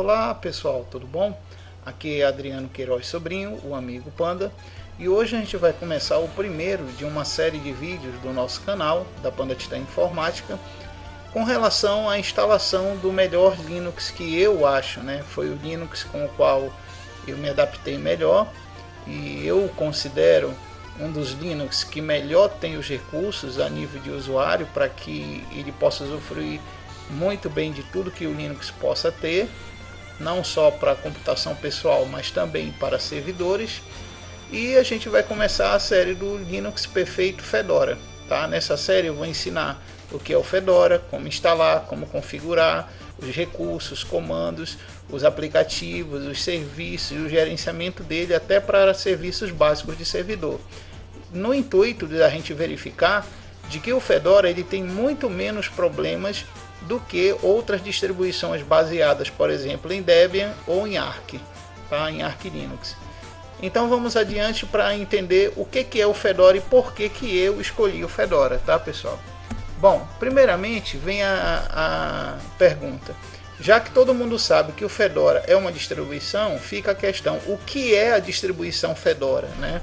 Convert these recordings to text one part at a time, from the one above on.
Olá pessoal, tudo bom? Aqui é Adriano Queiroz Sobrinho, o amigo Panda, e hoje a gente vai começar o primeiro de uma série de vídeos do nosso canal, da Panda Titã Informática, com relação à instalação do melhor Linux que eu acho, né? Foi o Linux com o qual eu me adaptei melhor e eu considero um dos Linux que melhor tem os recursos a nível de usuário para que ele possa usufruir muito bem de tudo que o Linux possa ter, não só para computação pessoal, mas também para servidores. E a gente vai começar a série do Linux Perfeito Fedora, tá? Nessa série eu vou ensinar o que é o Fedora, como instalar, como configurar, os recursos, comandos, os aplicativos, os serviços, o gerenciamento dele até para serviços básicos de servidor, no intuito de a gente verificar de que o Fedora ele tem muito menos problemas do que outras distribuições baseadas, por exemplo, em Debian ou em Arch, tá? Em Arch Linux. Então vamos adiante para entender o que é o Fedora e por que eu escolhi o Fedora, tá pessoal? Bom, primeiramente vem a pergunta. Já que todo mundo sabe que o Fedora é uma distribuição, fica a questão, o que é a distribuição Fedora, né?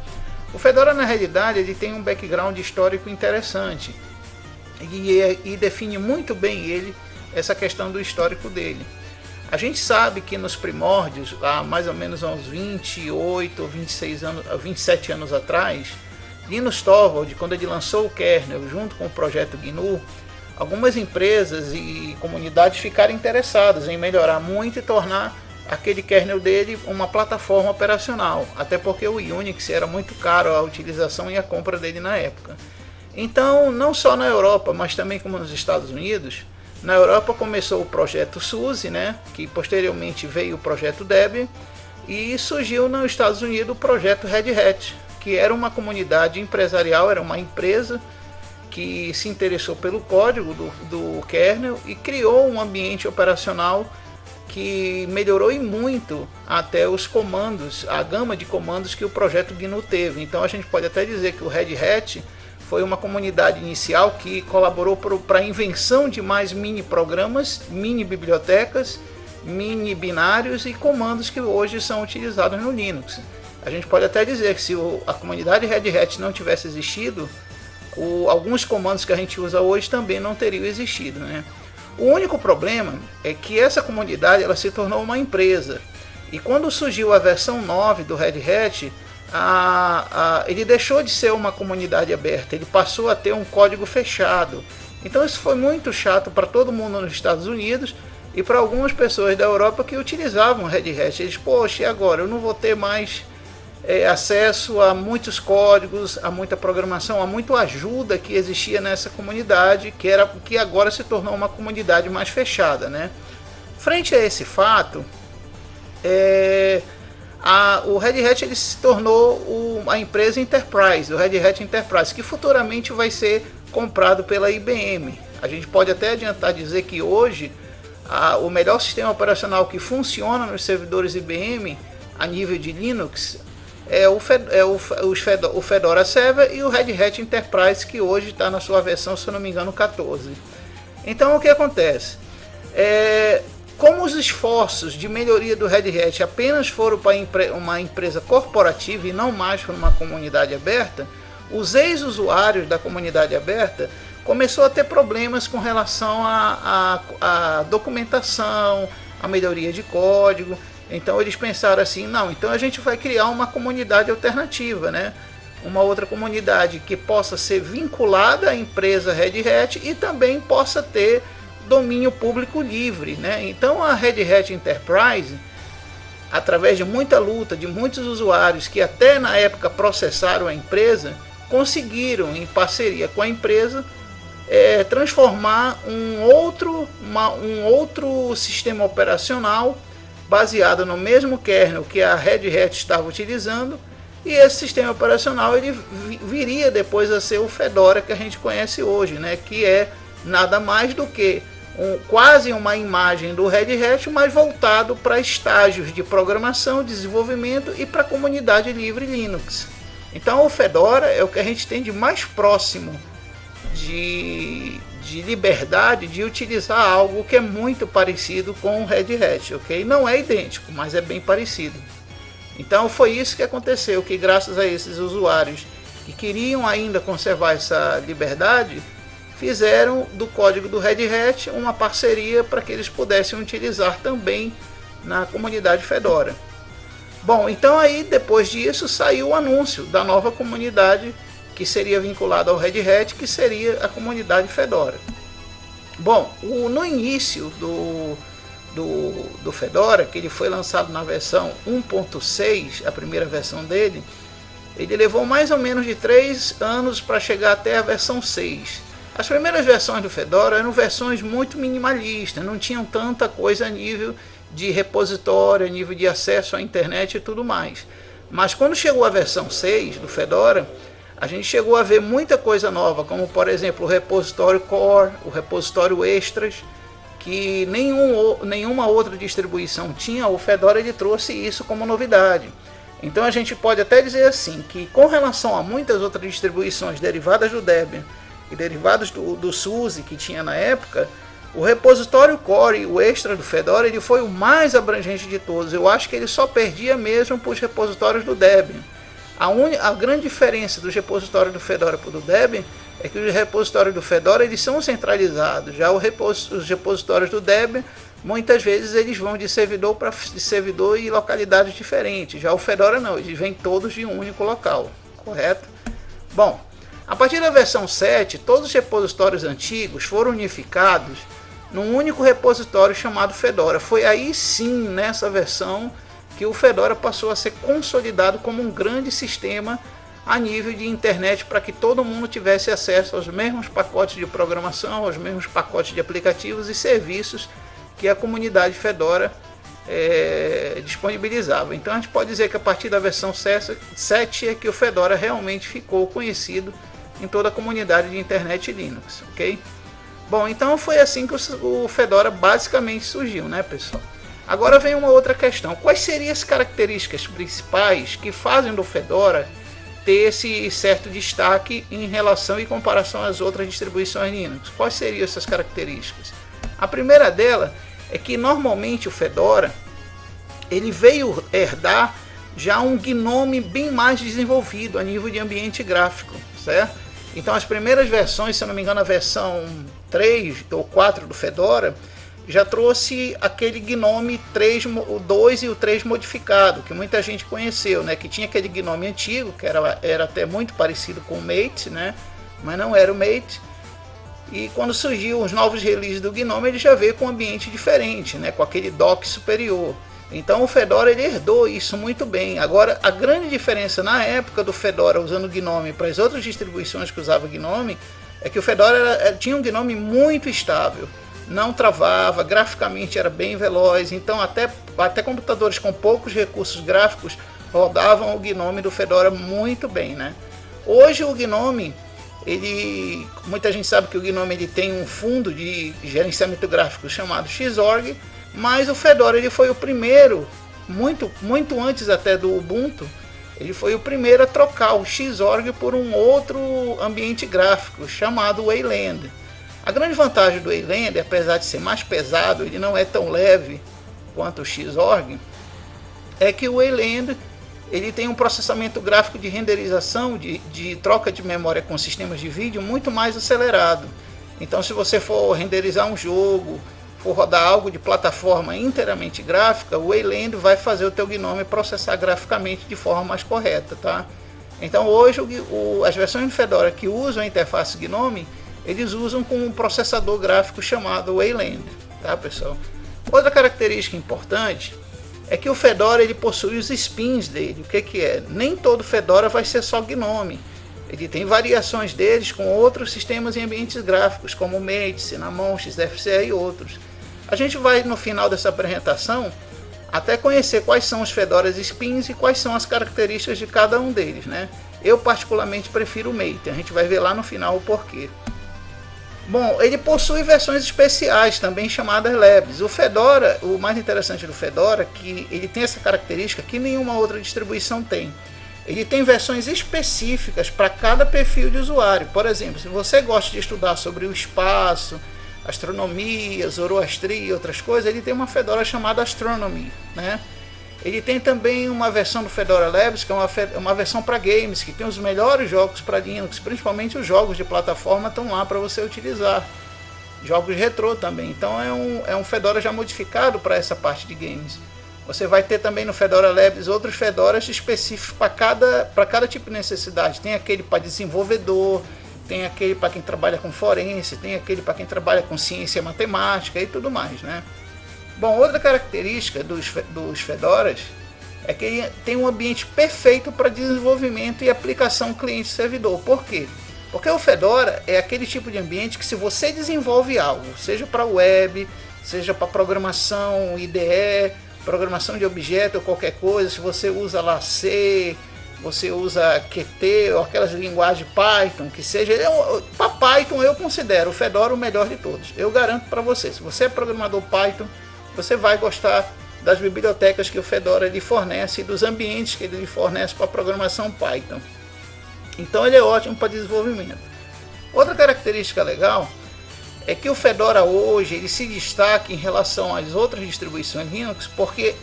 O Fedora na realidade ele tem um background histórico interessante e define muito bem essa questão do histórico dele. A gente sabe que nos primórdios, há mais ou menos uns 28 ou 27 anos atrás, Linus Torvalds, quando ele lançou o kernel junto com o projeto GNU, algumas empresas e comunidades ficaram interessadas em melhorar muito e tornar aquele kernel dele uma plataforma operacional, até porque o Unix era muito caro a utilização e a compra dele na época. Então, não só na Europa, mas também como nos Estados Unidos, na Europa começou o projeto SUSE, né, que posteriormente veio o projeto Debian, e surgiu nos Estados Unidos o projeto Red Hat, que era uma comunidade empresarial, era uma empresa que se interessou pelo código do kernel e criou um ambiente operacional que melhorou e muito até os comandos, a gama de comandos que o projeto GNU teve. Então a gente pode até dizer que o Red Hat foi uma comunidade inicial que colaborou para a invenção de mais mini programas, mini bibliotecas, mini binários e comandos que hoje são utilizados no Linux. A gente pode até dizer que se a comunidade Red Hat não tivesse existido, alguns comandos que a gente usa hoje também não teriam existido, né? O único problema é que essa comunidade ela se tornou uma empresa. E quando surgiu a versão 9 do Red Hat, ele deixou de ser uma comunidade aberta, ele passou a ter um código fechado. Então isso foi muito chato para todo mundo nos Estados Unidos e para algumas pessoas da Europa que utilizavam o Red Hat. Eles, poxa, e agora? Eu não vou ter mais acesso a muitos códigos, a muita programação, a muita ajuda que existia nessa comunidade, que agora se tornou uma comunidade mais fechada, né? Frente a esse fato, o Red Hat ele se tornou a empresa Enterprise, o Red Hat Enterprise, que futuramente vai ser comprado pela IBM. A gente pode até adiantar dizer que hoje o melhor sistema operacional que funciona nos servidores IBM a nível de Linux é o Fedora Server e o Red Hat Enterprise, que hoje está na sua versão, se eu não me engano, 14. Então o que acontece? Como os esforços de melhoria do Red Hat apenas foram para uma empresa corporativa e não mais para uma comunidade aberta, os ex-usuários da comunidade aberta começou a ter problemas com relação à documentação, à melhoria de código. Então eles pensaram assim, não, então a gente vai criar uma comunidade alternativa, né? Uma outra comunidade que possa ser vinculada à empresa Red Hat e também possa ter domínio público livre, né? Então a Red Hat Enterprise, através de muita luta de muitos usuários que até na época processaram a empresa, conseguiram, em parceria com a empresa, transformar um outro sistema operacional baseado no mesmo kernel que a Red Hat estava utilizando, e esse sistema operacional ele viria depois a ser o Fedora que a gente conhece hoje, né? Que é nada mais do que quase uma imagem do Red Hat, mas voltado para estágios de programação, desenvolvimento e para a comunidade livre Linux. Então o Fedora é o que a gente tem de mais próximo de de liberdade de utilizar algo que é muito parecido com o Red Hat, ok? Não é idêntico, mas é bem parecido. Então foi isso que aconteceu, que graças a esses usuários que queriam ainda conservar essa liberdade, fizeram do código do Red Hat uma parceria para que eles pudessem utilizar também na comunidade Fedora. Bom, então aí depois disso saiu o anúncio da nova comunidade que seria vinculada ao Red Hat, que seria a comunidade Fedora. Bom, no início do Fedora, que ele foi lançado na versão 1.6, a primeira versão dele, ele levou mais ou menos de 3 anos para chegar até a versão 6. As primeiras versões do Fedora eram versões muito minimalistas, não tinham tanta coisa a nível de repositório, a nível de acesso à internet e tudo mais. Mas quando chegou a versão 6 do Fedora, a gente chegou a ver muita coisa nova, como por exemplo o repositório Core, o repositório Extras, que nenhuma outra distribuição tinha. O Fedora ele trouxe isso como novidade. Então a gente pode até dizer assim, que com relação a muitas outras distribuições derivadas do Debian e derivados do SUSE que tinha na época, o repositório Core e o Extra do Fedora ele foi o mais abrangente de todos. Eu acho que ele só perdia mesmo para os repositórios do Debian. A grande diferença dos repositórios do Fedora para o do Debian é que os repositórios do Fedora eles são centralizados. Já os repositórios do Debian, muitas vezes eles vão de servidor para servidor e localidades diferentes. Já o Fedora não, eles vêm todos de um único local, correto? Bom, a partir da versão 7, todos os repositórios antigos foram unificados num único repositório chamado Fedora. Foi aí sim, nessa versão, que o Fedora passou a ser consolidado como um grande sistema a nível de internet, para que todo mundo tivesse acesso aos mesmos pacotes de programação, aos mesmos pacotes de aplicativos e serviços que a comunidade Fedora disponibilizava. Então a gente pode dizer que a partir da versão 7 é que o Fedora realmente ficou conhecido em toda a comunidade de internet Linux, ok? Bom, então foi assim que o Fedora basicamente surgiu, né, pessoal? Agora vem uma outra questão. Quais seriam as características principais que fazem do Fedora ter esse certo destaque em relação e comparação às outras distribuições Linux? Quais seriam essas características? A primeira dela é que normalmente o Fedora ele veio herdar já um GNOME bem mais desenvolvido a nível de ambiente gráfico, certo? Então as primeiras versões, se eu não me engano a versão 3 ou 4 do Fedora, já trouxe aquele GNOME 3, o 2 e o 3 modificado, que muita gente conheceu, né? Que tinha aquele GNOME antigo, que era até muito parecido com o Mate, né? Mas não era o Mate. E quando surgiu os novos releases do GNOME, ele já veio com um ambiente diferente, né? Com aquele dock superior. Então o Fedora ele herdou isso muito bem. Agora, a grande diferença na época do Fedora usando o GNOME para as outras distribuições que usavam GNOME, é que o Fedora tinha um GNOME muito estável. Não travava, graficamente era bem veloz, então até computadores com poucos recursos gráficos rodavam o GNOME do Fedora muito bem, né? Hoje o GNOME, muita gente sabe que o GNOME ele tem um fundo de gerenciamento gráfico chamado Xorg, mas o Fedora ele foi o primeiro, muito antes até do Ubuntu, ele foi o primeiro a trocar o Xorg por um outro ambiente gráfico chamado Wayland. A grande vantagem do Wayland, apesar de ser mais pesado, ele não é tão leve quanto o Xorg, é que o Wayland ele tem um processamento gráfico de renderização, de troca de memória com sistemas de vídeo muito mais acelerado. Então se você for renderizar um jogo, for rodar algo de plataforma inteiramente gráfica, o Wayland vai fazer o teu GNOME processar graficamente de forma mais correta, tá? Então hoje as versões do Fedora que usam a interface GNOME, eles usam com um processador gráfico chamado Wayland, tá, pessoal? Outra característica importante é que o Fedora ele possui os spins dele. O que é? Nem todo Fedora vai ser só GNOME. Ele tem variações deles com outros sistemas em ambientes gráficos, como Mate, Cinnamon, XFCE e outros. A gente vai no final dessa apresentação até conhecer quais são os Fedoras spins e quais são as características de cada um deles, né? Eu particularmente prefiro o Mate. A gente vai ver lá no final o porquê. Bom, ele possui versões especiais também chamadas Labs. O Fedora, o mais interessante do Fedora é que ele tem essa característica que nenhuma outra distribuição tem. ele tem versões específicas para cada perfil de usuário. Por exemplo, se você gosta de estudar sobre o espaço, astronomia, zoroastria e outras coisas, ele tem uma Fedora chamada Astronomy, né? Ele tem também uma versão do Fedora Labs, que é uma versão para games, que tem os melhores jogos para Linux, principalmente os jogos de plataforma estão lá para você utilizar. Jogos retrô também, então é um Fedora já modificado para essa parte de games. Você vai ter também no Fedora Labs outros Fedoras específicos para cada tipo de necessidade. Tem aquele para desenvolvedor, tem aquele para quem trabalha com forense, tem aquele para quem trabalha com ciência matemática e tudo mais, né? Bom, outra característica dos Fedoras é que ele tem um ambiente perfeito para desenvolvimento e aplicação cliente-servidor. Por quê? Porque o Fedora é aquele tipo de ambiente que, se você desenvolve algo, seja para web, seja para programação IDE, programação de objeto ou qualquer coisa, se você usa lá C, você usa Qt ou aquelas linguagens Python, que seja, para Python eu considero o Fedora o melhor de todos. Eu garanto para você, se você é programador Python, você vai gostar das bibliotecas que o Fedora lhe fornece e dos ambientes que ele lhe fornece para programação Python. Então ele é ótimo para desenvolvimento. Outra característica legal é que o Fedora hoje ele se destaca em relação às outras distribuições Linux, porque,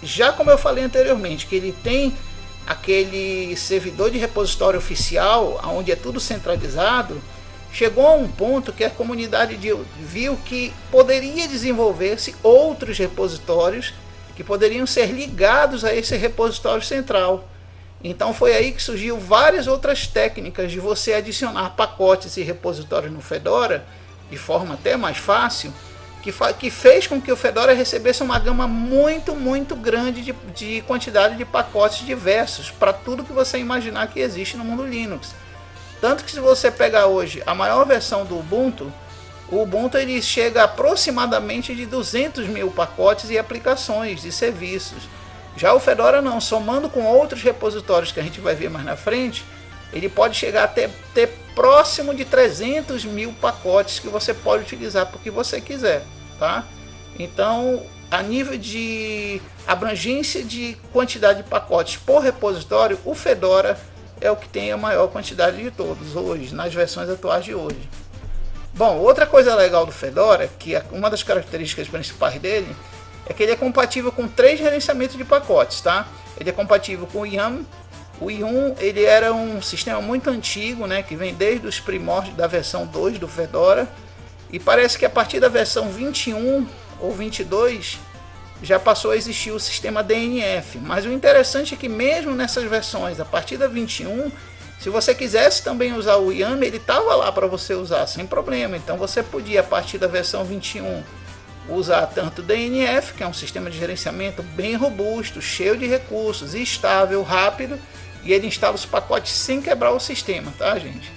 já como eu falei anteriormente, que ele tem aquele servidor de repositório oficial, onde é tudo centralizado, chegou a um ponto que a comunidade viu que poderia desenvolver-se outros repositórios que poderiam ser ligados a esse repositório central. Então foi aí que surgiu várias outras técnicas de você adicionar pacotes e repositórios no Fedora de forma até mais fácil, que fez com que o Fedora recebesse uma gama muito grande de quantidade de pacotes diversos para tudo que você imaginar que existe no mundo Linux. Tanto que, se você pegar hoje a maior versão do Ubuntu, o Ubuntu ele chega a aproximadamente de 200 mil pacotes e aplicações e serviços. Já o Fedora não, somando com outros repositórios que a gente vai ver mais na frente, ele pode chegar a ter próximo de 300 mil pacotes que você pode utilizar para o que você quiser, tá? Então, a nível de abrangência de quantidade de pacotes por repositório, o Fedora é o que tem a maior quantidade de todos hoje, nas versões atuais de hoje. Bom, outra coisa legal do Fedora, que é uma das características principais dele, é que ele é compatível com 3 gerenciamentos de pacotes, tá? Ele é compatível com o YAM. O YUM ele era um sistema muito antigo, né, que vem desde os primórdios da versão 2 do Fedora, e parece que a partir da versão 21 ou 22 já passou a existir o sistema DNF. Mas o interessante é que, mesmo nessas versões, a partir da 21, se você quisesse também usar o YAM, ele estava lá para você usar sem problema. Então você podia, a partir da versão 21, usar tanto o DNF, que é um sistema de gerenciamento bem robusto, cheio de recursos, estável, rápido, e ele instala os pacotes sem quebrar o sistema, tá, gente?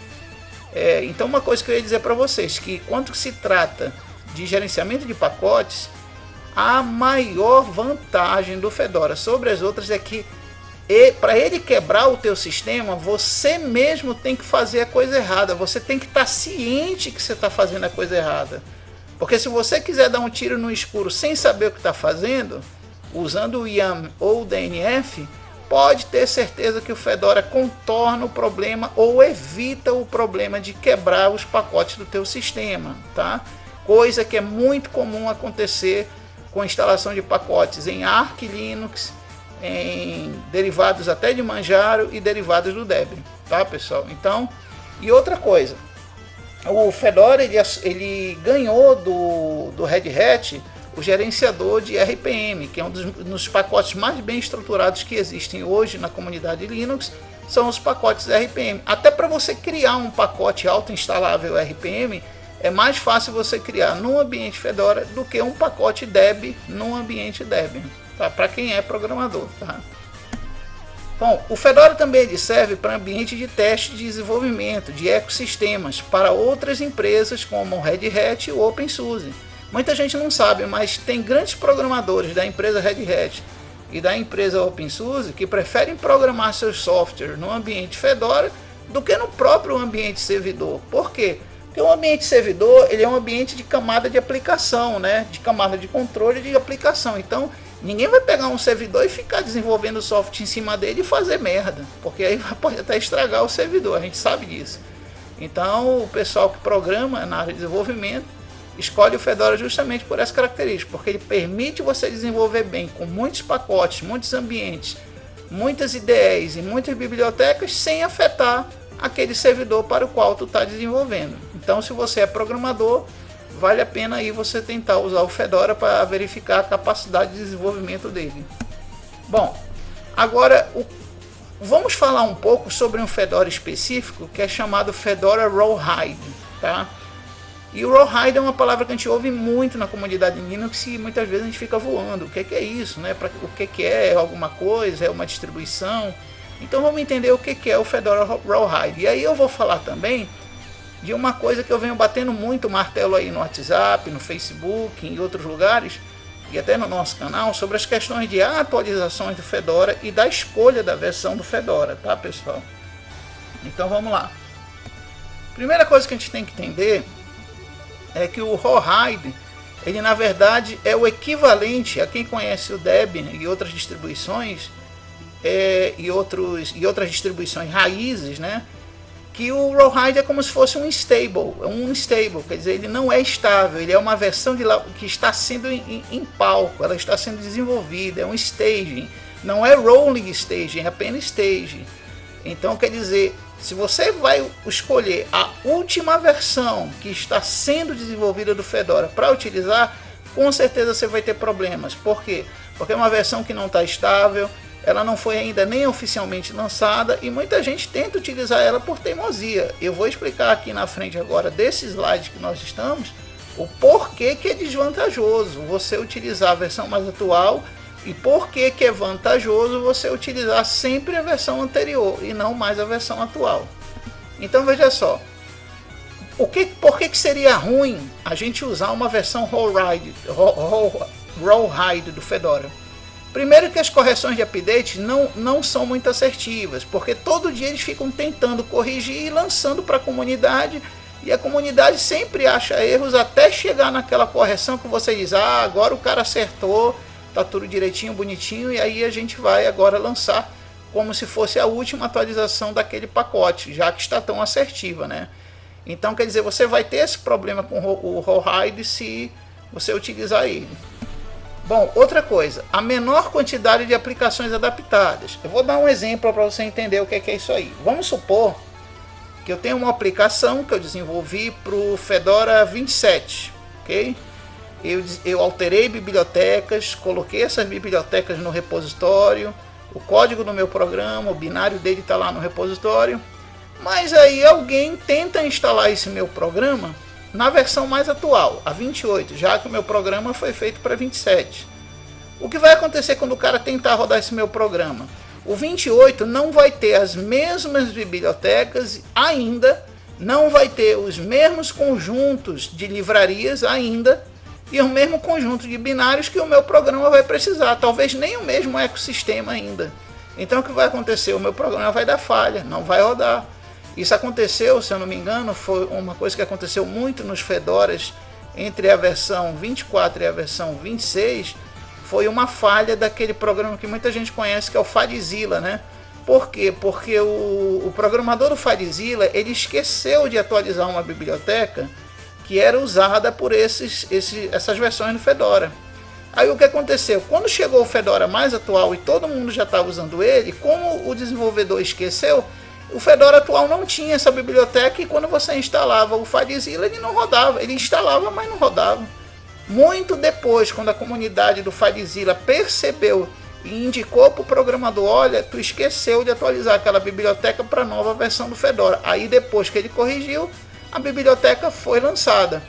Então, uma coisa que eu ia dizer para vocês, que quando se trata de gerenciamento de pacotes, a maior vantagem do Fedora sobre as outras é que, para ele quebrar o teu sistema, você mesmo tem que fazer a coisa errada, você tem que estar ciente que você está fazendo a coisa errada. Porque se você quiser dar um tiro no escuro sem saber o que está fazendo, usando o YAM ou o DNF, pode ter certeza que o Fedora contorna o problema ou evita o problema de quebrar os pacotes do teu sistema, tá? Coisa que é muito comum acontecer com instalação de pacotes em Arch Linux, em derivados até de Manjaro e derivados do Debian, tá, pessoal? Então, e outra coisa, o Fedora ele ganhou do Red Hat o gerenciador de RPM, que é um dos pacotes mais bem estruturados que existem hoje na comunidade Linux, são os pacotes RPM. Até para você criar um pacote auto-instalável RPM, é mais fácil você criar num ambiente Fedora do que um pacote Deb num ambiente Debian, tá? Para quem é programador, tá? Bom, o Fedora também serve para ambiente de teste de desenvolvimento de ecossistemas para outras empresas como o Red Hat e o OpenSUSE. Muita gente não sabe, mas tem grandes programadores da empresa Red Hat e da empresa OpenSUSE que preferem programar seus softwares no ambiente Fedora do que no próprio ambiente servidor. Por quê? Porque o ambiente servidor ele é um ambiente de camada de aplicação, né? De camada de controle de aplicação. Então Ninguém vai pegar um servidor e ficar desenvolvendo software em cima dele e fazer merda, porque aí pode até estragar o servidor, a gente sabe disso. Então o pessoal que programa na área de desenvolvimento escolhe o Fedora justamente por essa característica, porque ele permite você desenvolver bem com muitos pacotes, muitos ambientes, muitas IDEs e muitas bibliotecas sem afetar aquele servidor para o qual tu está desenvolvendo. Então se você é programador, vale a pena aí você tentar usar o Fedora para verificar a capacidade de desenvolvimento dele. Bom, agora vamos falar um pouco sobre um Fedora específico que é chamado Fedora Rawhide, tá? E o Rawhide é uma palavra que a gente ouve muito na comunidade Linux e muitas vezes a gente fica voando. O que é isso, né? O que é alguma coisa? É uma distribuição? Então vamos entender o que é o Fedora Rawhide. E aí eu vou falar também de uma coisa que eu venho batendo muito martelo aí no WhatsApp, no Facebook, em outros lugares e até no nosso canal, sobre as questões de atualizações do Fedora e da escolha da versão do Fedora, tá, pessoal? Então vamos lá. Primeira coisa que a gente tem que entender é que o Rawhide, ele na verdade é o equivalente, a quem conhece o Debian e outras distribuições e outras distribuições raízes, né? Que o Rawhide é como se fosse um unstable, quer dizer, ele não é estável, ele é uma versão que está sendo em palco, ela está sendo desenvolvida, é um staging, não é rolling staging, é apenas staging. Então quer dizer, se você vai escolher a última versão que está sendo desenvolvida do Fedora para utilizar, com certeza você vai ter problemas. Por quê? Porque é uma versão que não está estável, ela não foi ainda nem oficialmente lançada e muita gente tenta utilizar ela por teimosia. Eu vou explicar aqui na frente agora desse slide que nós estamos, o porquê que é desvantajoso você utilizar a versão mais atual e porquê que é vantajoso você utilizar sempre a versão anterior e não mais a versão atual. Então veja só, por que seria ruim a gente usar uma versão Rawhide do Fedora? Primeiro que as correções de update não são muito assertivas, porque todo dia eles ficam tentando corrigir e lançando para a comunidade, e a comunidade sempre acha erros até chegar naquela correção que você diz, ah, agora o cara acertou, tá tudo direitinho, bonitinho, e aí a gente vai agora lançar como se fosse a última atualização daquele pacote, já que está tão assertiva, né? Então quer dizer, você vai ter esse problema com o Rawhide se você utilizar ele. Bom, outra coisa, a menor quantidade de aplicações adaptadas. Eu vou dar um exemplo para você entender o que é isso aí. Vamos supor que eu tenho uma aplicação que eu desenvolvi para o Fedora 27, ok? Eu alterei bibliotecas, coloquei essas bibliotecas no repositório, o código do meu programa, o binário dele está lá no repositório, mas aí alguém tenta instalar esse meu programa na versão mais atual, a 28, já que o meu programa foi feito para 27. O que vai acontecer quando o cara tentar rodar esse meu programa? O 28 não vai ter as mesmas bibliotecas ainda, não vai ter os mesmos conjuntos de livrarias ainda, e o mesmo conjunto de binários que o meu programa vai precisar, talvez nem o mesmo ecossistema ainda. Então o que vai acontecer? O meu programa vai dar falha, não vai rodar. Isso aconteceu, se eu não me engano, foi uma coisa que aconteceu muito nos Fedoras entre a versão 24 e a versão 26, foi uma falha daquele programa que muita gente conhece, que é o FileZilla, né? Por quê? Porque o programador do FileZilla, ele esqueceu de atualizar uma biblioteca que era usada por essas versões do Fedora. Aí o que aconteceu? Quando chegou o Fedora mais atual e todo mundo já estava usando ele, como o desenvolvedor esqueceu, o Fedora atual não tinha essa biblioteca e quando você instalava o FileZilla ele não rodava, ele instalava, mas não rodava. Muito depois, quando a comunidade do FileZilla percebeu e indicou para o programador, olha, tu esqueceu de atualizar aquela biblioteca para a nova versão do Fedora. Aí depois que ele corrigiu, a biblioteca foi lançada.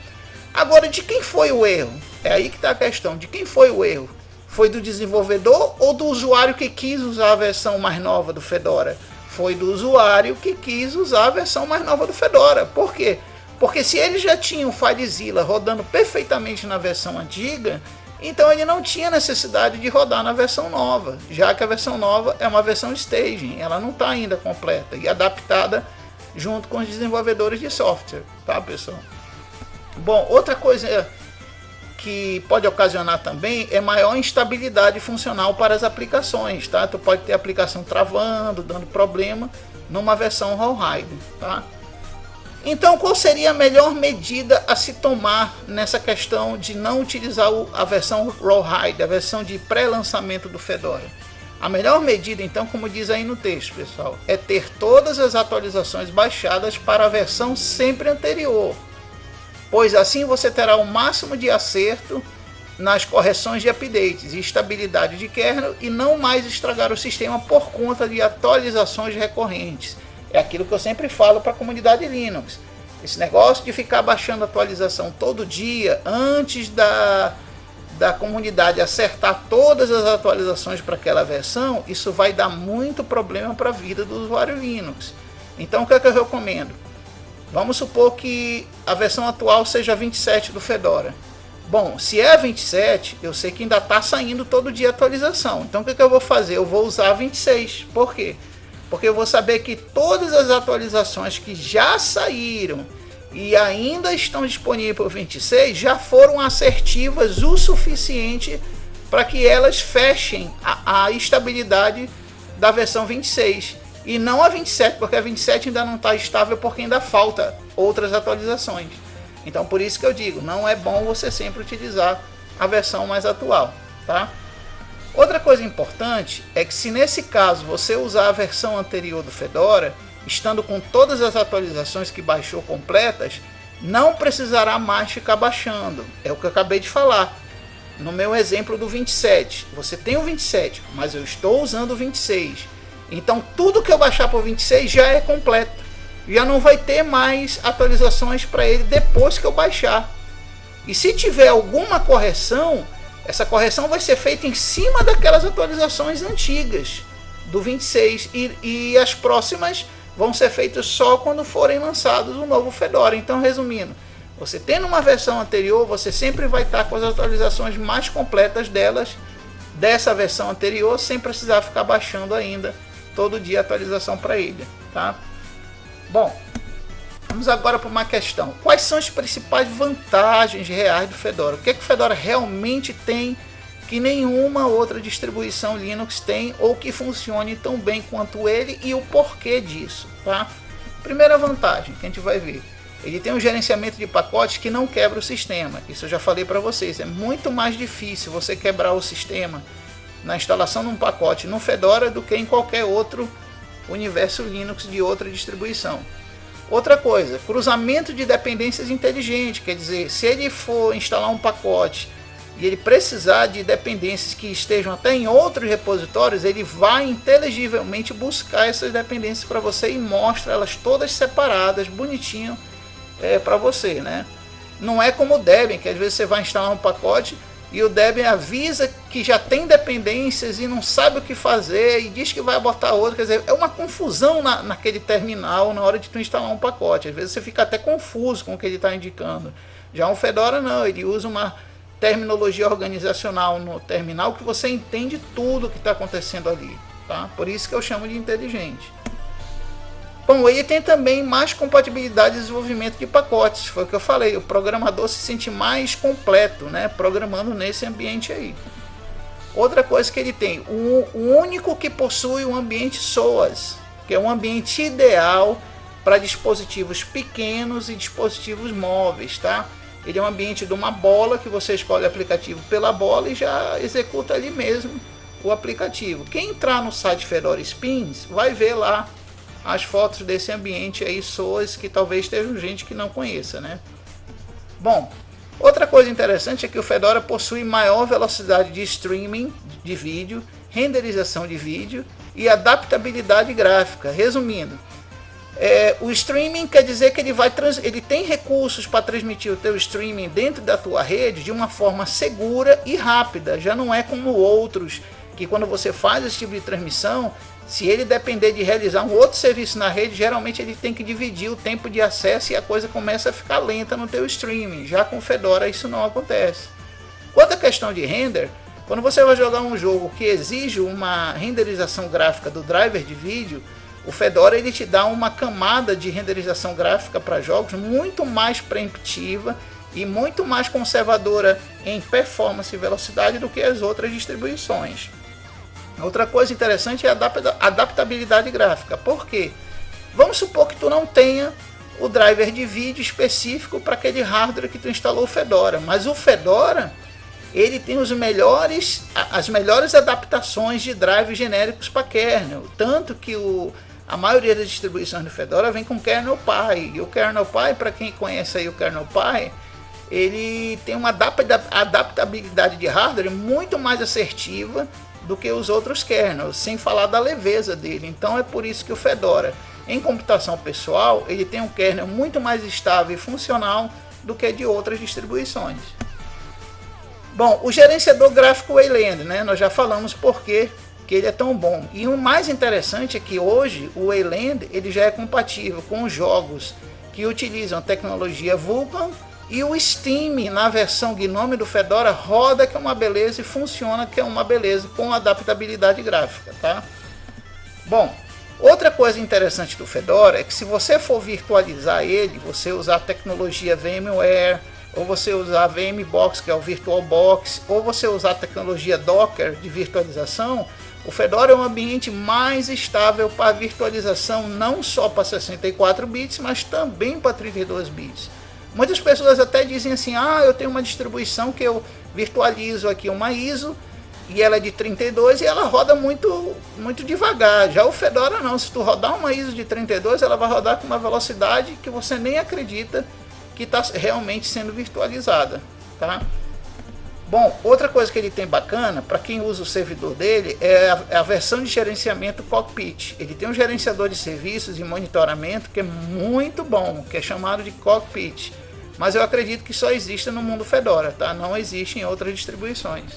Agora, de quem foi o erro? É aí que está a questão, de quem foi o erro? Foi do desenvolvedor ou do usuário que quis usar a versão mais nova do Fedora? Foi do usuário que quis usar a versão mais nova do Fedora. Por quê? Porque se ele já tinha o FileZilla rodando perfeitamente na versão antiga, então ele não tinha necessidade de rodar na versão nova, já que a versão nova é uma versão staging, ela não está ainda completa e adaptada junto com os desenvolvedores de software, tá, pessoal? Bom, outra coisa que pode ocasionar também é maior instabilidade funcional para as aplicações, tá? Tu pode ter a aplicação travando, dando problema numa versão Rawhide, tá? Então, qual seria a melhor medida a se tomar nessa questão de não utilizar a versão Rawhide, a versão de pré-lançamento do Fedora? A melhor medida, então, como diz aí no texto, pessoal, é ter todas as atualizações baixadas para a versão sempre anterior, pois assim você terá o máximo de acerto nas correções de updates e estabilidade de kernel e não mais estragar o sistema por conta de atualizações recorrentes. É aquilo que eu sempre falo para a comunidade Linux. Esse negócio de ficar baixando atualização todo dia antes da comunidade acertar todas as atualizações para aquela versão, isso vai dar muito problema para a vida do usuário Linux. Então o que é que eu recomendo? Vamos supor que a versão atual seja 27 do Fedora. Bom, se é 27, eu sei que ainda está saindo todo dia atualização. Então o que eu vou fazer? Eu vou usar 26. Por quê? Porque eu vou saber que todas as atualizações que já saíram e ainda estão disponíveis para o 26 já foram assertivas o suficiente para que elas fechem a estabilidade da versão 26. E não a 27, porque a 27 ainda não está estável porque ainda falta outras atualizações. Então por isso que eu digo, não é bom você sempre utilizar a versão mais atual, tá? Outra coisa importante é que se nesse caso você usar a versão anterior do Fedora, estando com todas as atualizações que baixou completas, não precisará mais ficar baixando. É o que eu acabei de falar. No meu exemplo do 27, você tem o 27, mas eu estou usando o 26. Então tudo que eu baixar para o 26 já é completo. Já não vai ter mais atualizações para ele depois que eu baixar. E se tiver alguma correção, essa correção vai ser feita em cima daquelas atualizações antigas do 26. E as próximas vão ser feitas só quando forem lançados o novo Fedora. Então, resumindo, você tendo uma versão anterior, você sempre vai estar com as atualizações mais completas dessa versão anterior, sem precisar ficar baixando ainda todo dia atualização para ele, tá? Bom, vamos agora para uma questão. Quais são as principais vantagens reais do Fedora? O que é que o Fedora realmente tem que nenhuma outra distribuição Linux tem ou que funcione tão bem quanto ele e o porquê disso, tá? Primeira vantagem que a gente vai ver. Ele tem um gerenciamento de pacotes que não quebra o sistema. Isso eu já falei para vocês. É muito mais difícil você quebrar o sistema na instalação de um pacote no Fedora do que em qualquer outro universo Linux de outra distribuição. Outra coisa, cruzamento de dependências inteligente, quer dizer, se ele for instalar um pacote e ele precisar de dependências que estejam até em outros repositórios, ele vai inteligivelmente buscar essas dependências para você e mostra elas todas separadas, bonitinho, para você, né? Não é como o Debian, que às vezes você vai instalar um pacote e o Debian avisa que já tem dependências e não sabe o que fazer e diz que vai botar outro. Quer dizer, é uma confusão naquele terminal na hora de tu instalar um pacote. Às vezes você fica até confuso com o que ele está indicando. Já o Fedora não, ele usa uma terminologia organizacional no terminal que você entende tudo o que está acontecendo ali, tá? Por isso que eu chamo de inteligente. Bom, ele tem também mais compatibilidade de desenvolvimento de pacotes, foi o que eu falei, o programador se sente mais completo, né, programando nesse ambiente aí. Outra coisa que ele tem, o único que possui um ambiente SOAS, que é um ambiente ideal para dispositivos pequenos e dispositivos móveis, tá? Ele é um ambiente de uma bola que você escolhe o aplicativo pela bola e já executa ali mesmo o aplicativo. Quem entrar no site Fedora Spins vai ver lá as fotos desse ambiente aí, SOAS, que talvez tenha gente que não conheça, né? Bom, outra coisa interessante é que o Fedora possui maior velocidade de streaming de vídeo, renderização de vídeo e adaptabilidade gráfica. Resumindo, o streaming quer dizer que ele tem recursos para transmitir o teu streaming dentro da tua rede de uma forma segura e rápida. Já não é como outros, que quando você faz esse tipo de transmissão, se ele depender de realizar um outro serviço na rede, geralmente ele tem que dividir o tempo de acesso e a coisa começa a ficar lenta no teu streaming. Já com o Fedora isso não acontece. Quanto à questão de render, quando você vai jogar um jogo que exige uma renderização gráfica do driver de vídeo, o Fedora ele te dá uma camada de renderização gráfica para jogos muito mais preemptiva e muito mais conservadora em performance e velocidade do que as outras distribuições. Outra coisa interessante é a adaptabilidade gráfica. Por quê? Vamos supor que tu não tenha o driver de vídeo específico para aquele hardware que tu instalou o Fedora, mas o Fedora ele tem as melhores adaptações de drivers genéricos para kernel, tanto que a maioria das distribuições do Fedora vem com kernel Py, e o kernel Py, para quem conhece aí o kernel Py, ele tem uma adaptabilidade de hardware muito mais assertiva do que os outros kernels, sem falar da leveza dele. Então é por isso que o Fedora, em computação pessoal, ele tem um kernel muito mais estável e funcional do que de outras distribuições. Bom, o gerenciador gráfico Wayland, né? Nós já falamos por que ele é tão bom. E o mais interessante é que hoje o Wayland ele já é compatível com jogos que utilizam a tecnologia Vulkan, e o Steam na versão GNOME do Fedora roda, que é uma beleza, e funciona, que é uma beleza, com adaptabilidade gráfica, tá? Bom, outra coisa interessante do Fedora é que se você for virtualizar ele, você usar a tecnologia VMware, ou você usar a VMBox, que é o VirtualBox, ou você usar a tecnologia Docker de virtualização, o Fedora é um ambiente mais estável para virtualização, não só para 64 bits, mas também para 32 bits. Muitas pessoas até dizem assim, eu tenho uma distribuição que eu virtualizo aqui uma ISO, e ela é de 32 e ela roda muito devagar. Já o Fedora não, se tu rodar uma ISO de 32, ela vai rodar com uma velocidade que você nem acredita que está realmente sendo virtualizada, tá? Bom, outra coisa que ele tem bacana, para quem usa o servidor dele, é a versão de gerenciamento Cockpit. Ele tem um gerenciador de serviços e monitoramento que é muito bom, que é chamado de Cockpit. Mas eu acredito que só existe no mundo Fedora, tá? Não existe em outras distribuições.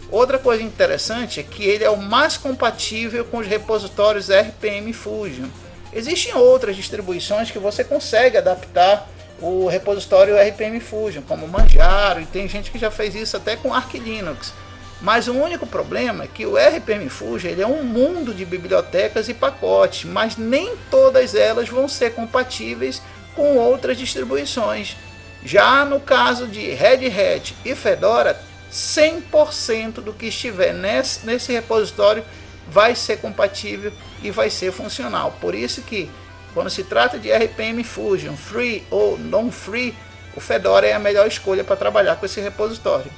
Outra coisa interessante é que ele é o mais compatível com os repositórios RPM Fusion. Existem outras distribuições que você consegue adaptar o repositório RPM Fusion, como Manjaro, e tem gente que já fez isso até com Arch Linux. Mas o único problema é que o RPM Fusion ele é um mundo de bibliotecas e pacotes, mas nem todas elas vão ser compatíveis com outras distribuições. Já no caso de Red Hat e Fedora, 100% do que estiver nesse repositório vai ser compatível e vai ser funcional. Por isso que quando se trata de RPM Fusion, free ou non-free, o Fedora é a melhor escolha para trabalhar com esse repositório.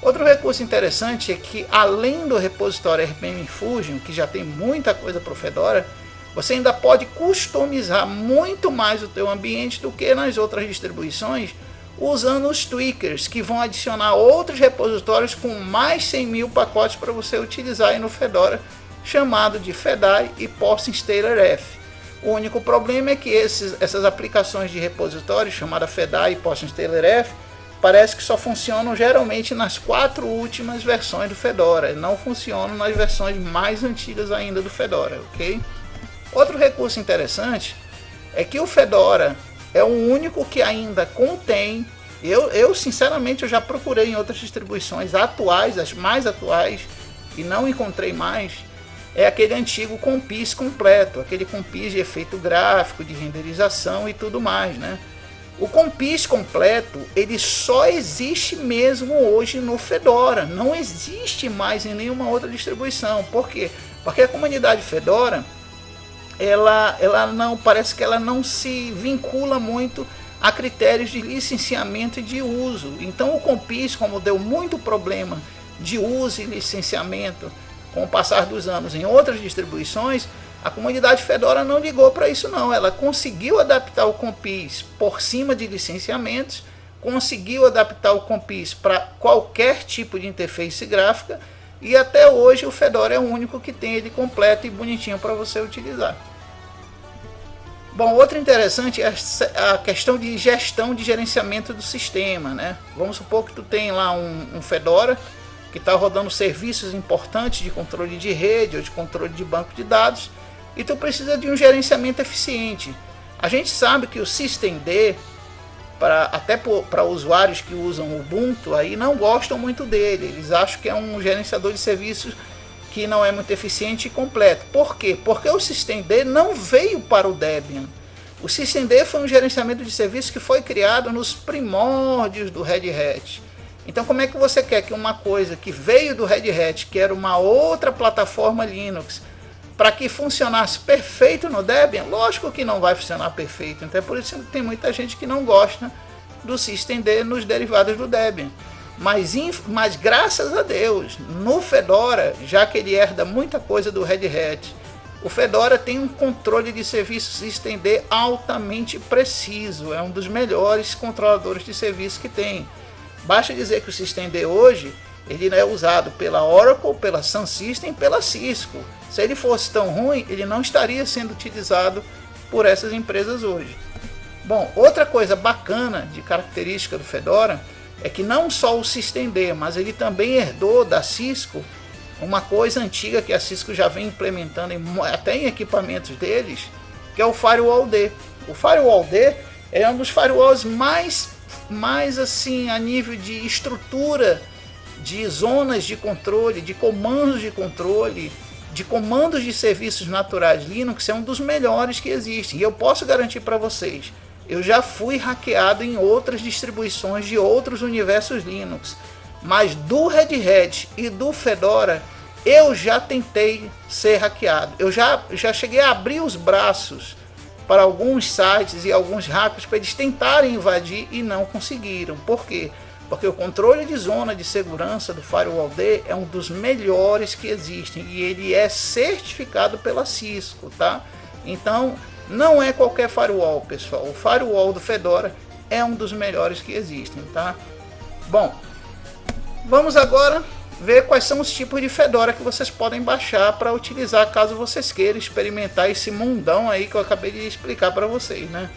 Outro recurso interessante é que, além do repositório RPM Fusion, que já tem muita coisa para o Fedora, você ainda pode customizar muito mais o teu ambiente do que nas outras distribuições, usando os tweakers, que vão adicionar outros repositórios com mais 100.000 pacotes para você utilizar aí no Fedora, chamado de Fedai e Postinstaller F. O único problema é que essas aplicações de repositórios, chamada Fedai e Postinstaller F, parece que só funcionam geralmente nas 4 últimas versões do Fedora, não funcionam nas versões mais antigas ainda do Fedora, ok? Outro recurso interessante é que o Fedora é o único que ainda contém, eu sinceramente eu já procurei em outras distribuições atuais, as mais atuais, e não encontrei mais, é aquele antigo compis completo, aquele compis de efeito gráfico, de renderização e tudo mais, né? O compis completo, ele só existe mesmo hoje no Fedora, não existe mais em nenhuma outra distribuição. Por quê? Porque a comunidade Fedora, ela não, parece que ela não se vincula muito a critérios de licenciamento e de uso. Então o compis, como deu muito problema de uso e licenciamento com o passar dos anos em outras distribuições, a comunidade Fedora não ligou para isso não. Ela conseguiu adaptar o compis por cima de licenciamentos, conseguiu adaptar o compis para qualquer tipo de interface gráfica, e até hoje o Fedora é o único que tem ele completo e bonitinho para você utilizar. Bom, outro interessante é a questão de gestão de gerenciamento do sistema, né? Vamos supor que tu tem lá um Fedora que está rodando serviços importantes de controle de rede ou de controle de banco de dados, e tu precisa de um gerenciamento eficiente. A gente sabe que o systemd, até para usuários que usam o Ubuntu, aí não gostam muito dele. Eles acham que é um gerenciador de serviços que não é muito eficiente e completo. Por quê? Porque o systemd não veio para o Debian. O systemd foi um gerenciamento de serviços que foi criado nos primórdios do Red Hat. Então como é que você quer que uma coisa que veio do Red Hat, que era uma outra plataforma Linux, para que funcionasse perfeito no Debian? Lógico que não vai funcionar perfeito, então é por isso que tem muita gente que não gosta do systemd nos derivados do Debian. Mas graças a Deus, no Fedora, já que ele herda muita coisa do Red Hat, o Fedora tem um controle de serviço systemd altamente preciso, é um dos melhores controladores de serviço que tem. Basta dizer que o systemd hoje ele é usado pela Oracle, pela Sun System, pela Cisco. Se ele fosse tão ruim, ele não estaria sendo utilizado por essas empresas hoje. Bom, outra coisa bacana de característica do Fedora é que não só o systemd, mas ele também herdou da Cisco uma coisa antiga que a Cisco já vem implementando até em equipamentos deles, que é o FirewallD. O FirewallD é um dos firewalls mais assim a nível de estrutura de zonas de controle, de comandos de controle, de comandos de serviços naturais Linux, é um dos melhores que existem. E eu posso garantir para vocês, eu já fui hackeado em outras distribuições de outros universos Linux, mas do Red Hat e do Fedora eu já tentei ser hackeado. Eu já cheguei a abrir os braços para alguns sites e alguns hackers para eles tentarem invadir e não conseguiram. Por quê? Porque o controle de zona de segurança do FirewallD é um dos melhores que existem e ele é certificado pela Cisco, tá? Então não é qualquer firewall, pessoal. O firewall do Fedora é um dos melhores que existem, tá? Bom, vamos agora ver quais são os tipos de Fedora que vocês podem baixar para utilizar caso vocês queiram experimentar esse mundão aí que eu acabei de explicar para vocês, né?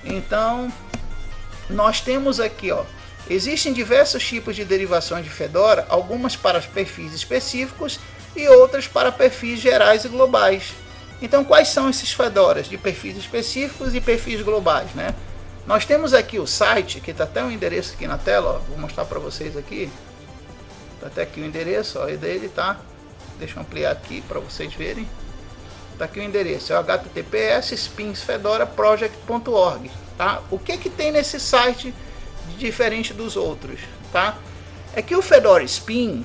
Então nós temos aqui, ó, existem diversos tipos de derivações de Fedora, algumas para perfis específicos e outras para perfis gerais e globais. Então quais são esses Fedoras de perfis específicos e perfis globais, né? Nós temos aqui o site, que está até o endereço aqui na tela, ó, vou mostrar para vocês aqui. Tá até aqui o endereço, ó, dele, tá? Deixa eu ampliar aqui para vocês verem. Tá aqui o endereço, é o https://spinsfedoraproject.org, tá? O que tem nesse site de diferente dos outros, tá? É que o Fedora Spin,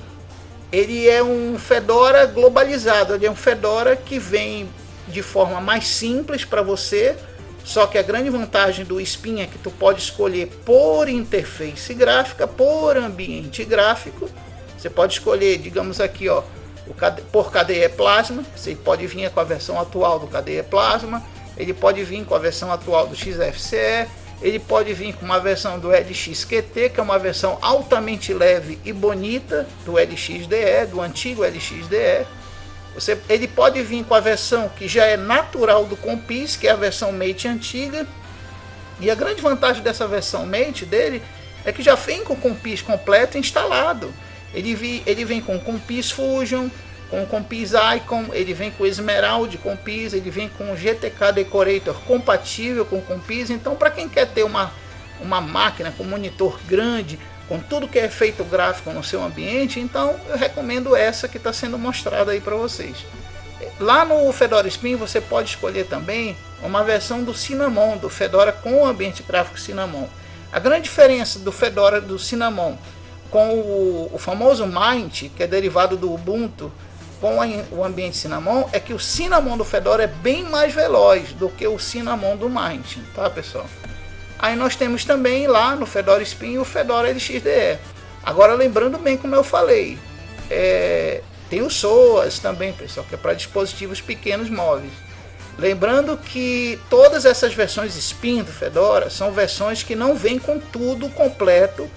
ele é um Fedora globalizado, ele é um Fedora que vem de forma mais simples para você, só que a grande vantagem do Spin é que tu pode escolher por interface gráfica, por ambiente gráfico. Você pode escolher, digamos aqui, ó, por KDE Plasma. Você pode vir com a versão atual do KDE Plasma, ele pode vir com a versão atual do XFCE, ele pode vir com uma versão do LXQT, que é uma versão altamente leve e bonita do LXDE, do antigo LXDE. Ele pode vir com a versão que já é natural do Compis, que é a versão Mate antiga. E a grande vantagem dessa versão Mate dele é que já vem com o Compis completo instalado. Ele vem com o Compis Fusion, com o Compis Icon, ele vem com o Emerald Compis, ele vem com o GTK Decorator compatível com o Compis. Então, para quem quer ter uma máquina com monitor grande, com tudo que é efeito gráfico no seu ambiente, então eu recomendo essa que está sendo mostrada aí para vocês. Lá no Fedora Spin você pode escolher também uma versão do Cinnamon, do Fedora com o ambiente gráfico Cinnamon. A grande diferença do Fedora do Cinnamon com o famoso Mint, que é derivado do Ubuntu, com o ambiente Cinnamon, é que o Cinnamon do Fedora é bem mais veloz do que o Cinnamon do Mint, tá, pessoal? Aí nós temos também lá no Fedora Spin o Fedora LXDE. Agora lembrando bem, como eu falei, tem o SOAS também, pessoal, que é para dispositivos pequenos móveis. Lembrando que todas essas versões Spin do Fedora são versões que não vêm com tudo completo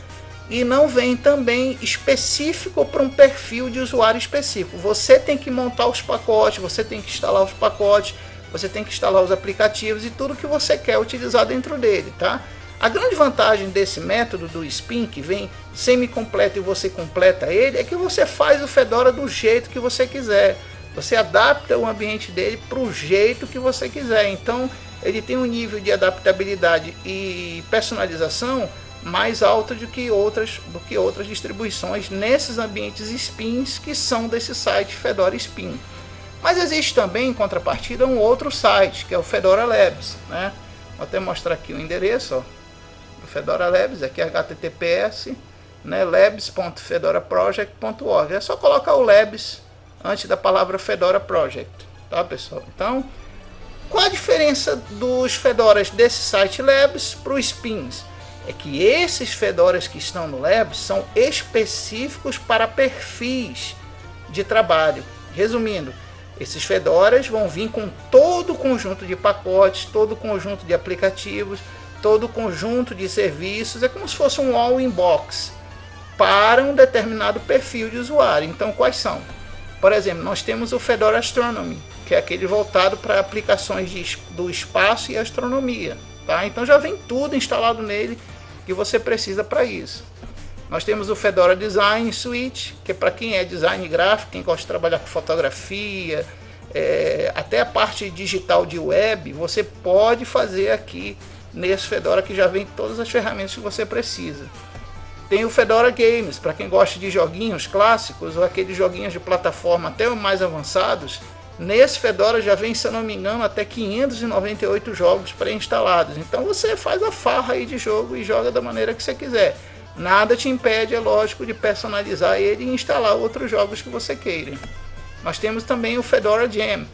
e não vem também específico para um perfil de usuário específico. Você tem que montar os pacotes, você tem que instalar os pacotes, você tem que instalar os aplicativos e tudo que você quer utilizar dentro dele, tá? A grande vantagem desse método do Spin, que vem semi-completo e você completa ele, é que você faz o Fedora do jeito que você quiser. Você adapta o ambiente dele para o jeito que você quiser. Então ele tem um nível de adaptabilidade e personalização mais alto do que outras distribuições nesses ambientes Spins que são desse site Fedora Spin. Mas existe também, em contrapartida, um outro site, que é o Fedora Labs, né? Vou até mostrar aqui o endereço, ó, do Fedora Labs, aqui é https, né, labs.fedoraproject.org. É só colocar o Labs antes da palavra Fedora Project, tá, pessoal? Então, qual a diferença dos Fedoras desse site Labs para os Spins? É que esses Fedoras que estão no Labs são específicos para perfis de trabalho. Resumindo, esses Fedoras vão vir com todo o conjunto de pacotes, todo o conjunto de aplicativos, todo o conjunto de serviços. É como se fosse um all-in-box para um determinado perfil de usuário. Então, quais são? Por exemplo, nós temos o Fedora Astronomy, que é aquele voltado para aplicações do espaço e astronomia. Tá? Então já vem tudo instalado nele que você precisa para isso. Nós temos o Fedora Design Suite, que é para quem é design gráfico, quem gosta de trabalhar com fotografia, até a parte digital de web, você pode fazer aqui nesse Fedora, que já vem todas as ferramentas que você precisa. Tem o Fedora Games, para quem gosta de joguinhos clássicos ou aqueles joguinhos de plataforma até mais avançados. Nesse Fedora já vem, se eu não me engano, até 598 jogos pré-instalados. Então você faz a farra aí de jogo e joga da maneira que você quiser. Nada te impede, é lógico, de personalizar ele e instalar outros jogos que você queira. Nós temos também o Fedora Jam.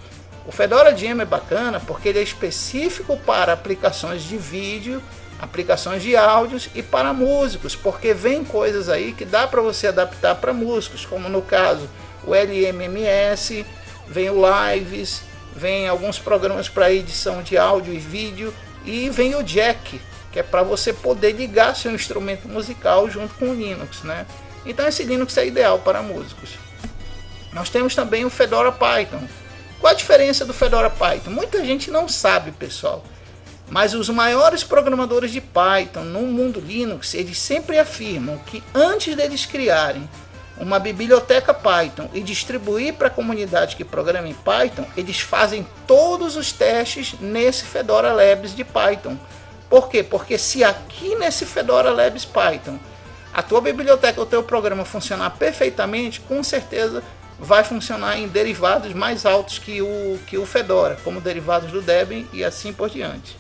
O Fedora Jam é bacana porque ele é específico para aplicações de vídeo, aplicações de áudios e para músicos, porque vem coisas aí que dá para você adaptar para músicos, como no caso o LMMS, vem o Lives, vem alguns programas para edição de áudio e vídeo, e vem o Jack, que é para você poder ligar seu instrumento musical junto com o Linux, né? Então esse Linux é ideal para músicos. Nós temos também o Fedora Python. Qual a diferença do Fedora Python? Muita gente não sabe, pessoal, mas os maiores programadores de Python no mundo Linux, eles sempre afirmam que antes deles criarem uma biblioteca Python e distribuir para a comunidade que programa em Python, eles fazem todos os testes nesse Fedora Labs de Python. Por quê? Porque se aqui nesse Fedora Labs Python a tua biblioteca, o teu programa funcionar perfeitamente, com certeza vai funcionar em derivados mais altos que o Fedora, como derivados do Debian e assim por diante.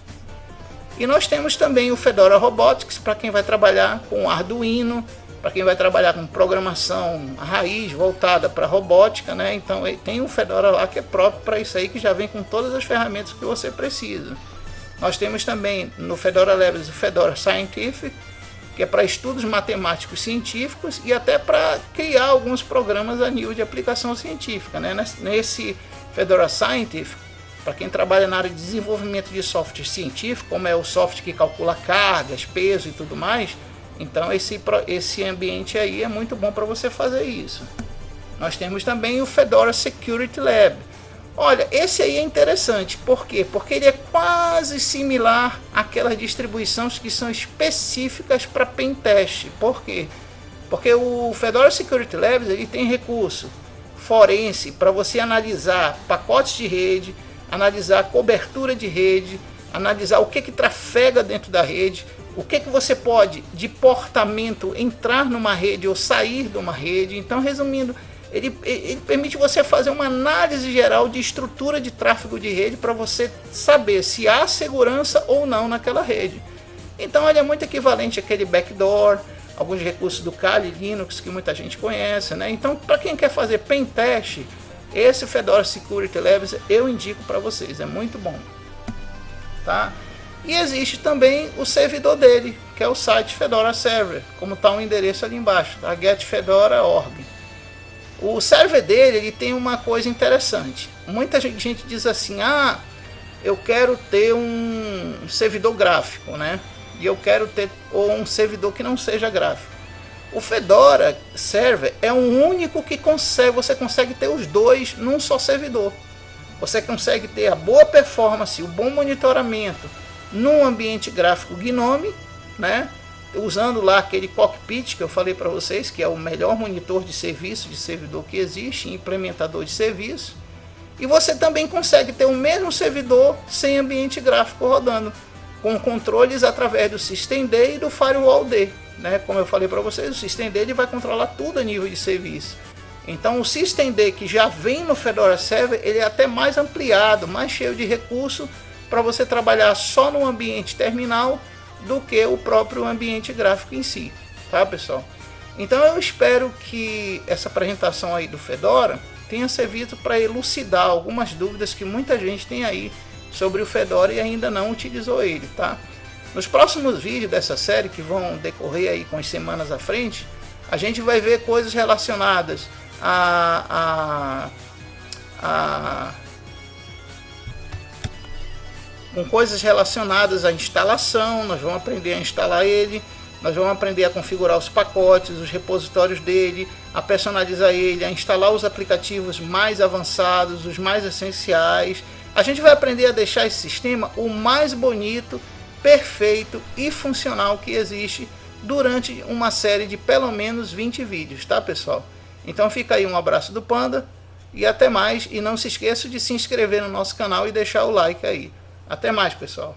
E nós temos também o Fedora Robotics, para quem vai trabalhar com Arduino, para quem vai trabalhar com programação raiz voltada para robótica, né? Então tem um Fedora lá que é próprio para isso aí, que já vem com todas as ferramentas que você precisa. Nós temos também no Fedora Labs o Fedora Scientific, que é para estudos matemáticos científicos e até para criar alguns programas a nível de aplicação científica, né? Nesse Fedora Scientific, para quem trabalha na área de desenvolvimento de software científico, como é o software que calcula cargas, peso e tudo mais, então esse ambiente aí é muito bom para você fazer isso. Nós temos também o Fedora Security Lab. Olha, esse aí é interessante. Por quê? Porque ele é quase similar àquelas distribuições que são específicas para pentest. Por quê? Porque o Fedora Security Labs ele tem recurso forense para você analisar pacotes de rede, analisar cobertura de rede, analisar o que trafega dentro da rede, o que você pode de portamento entrar numa rede ou sair de uma rede. Então, resumindo, ele permite você fazer uma análise geral de estrutura de tráfego de rede para você saber se há segurança ou não naquela rede. Então ele é muito equivalente àquele backdoor, alguns recursos do Kali Linux que muita gente conhece, né? Então, para quem quer fazer pen test, esse Fedora Security Labs eu indico para vocês, é muito bom, tá? E existe também o servidor dele, que é o site Fedora Server, como está o endereço ali embaixo, tá? getfedora.org. O server dele ele tem uma coisa interessante. Muita gente diz assim: ah, eu quero ter um servidor gráfico, né? E eu quero ter um servidor que não seja gráfico. O Fedora Server é o único que você consegue ter os dois num só servidor. Você consegue ter a boa performance, o bom monitoramento num ambiente gráfico GNOME, né? Usando lá aquele cockpit que eu falei para vocês, que é o melhor monitor de serviço, de servidor que existe, implementador de serviço. E você também consegue ter o mesmo servidor sem ambiente gráfico rodando, com controles através do systemd e do firewallD, né? Como eu falei para vocês, o systemd ele vai controlar tudo a nível de serviço. Então o systemd que já vem no Fedora Server, ele é até mais ampliado, mais cheio de recurso para você trabalhar só no ambiente terminal do que o próprio ambiente gráfico em si, tá pessoal? Então eu espero que essa apresentação aí do Fedora tenha servido para elucidar algumas dúvidas que muita gente tem aí sobre o Fedora e ainda não utilizou ele, tá? Nos próximos vídeos dessa série, que vão decorrer aí com as semanas à frente, a gente vai ver coisas relacionadas com coisas relacionadas à instalação. Nós vamos aprender a instalar ele, nós vamos aprender a configurar os pacotes, os repositórios dele, a personalizar ele, a instalar os aplicativos mais avançados, os mais essenciais. A gente vai aprender a deixar esse sistema o mais bonito, perfeito e funcional que existe durante uma série de pelo menos 20 vídeos, tá pessoal? Então fica aí um abraço do Panda e até mais, e não se esqueça de se inscrever no nosso canal e deixar o like aí. Até mais, pessoal.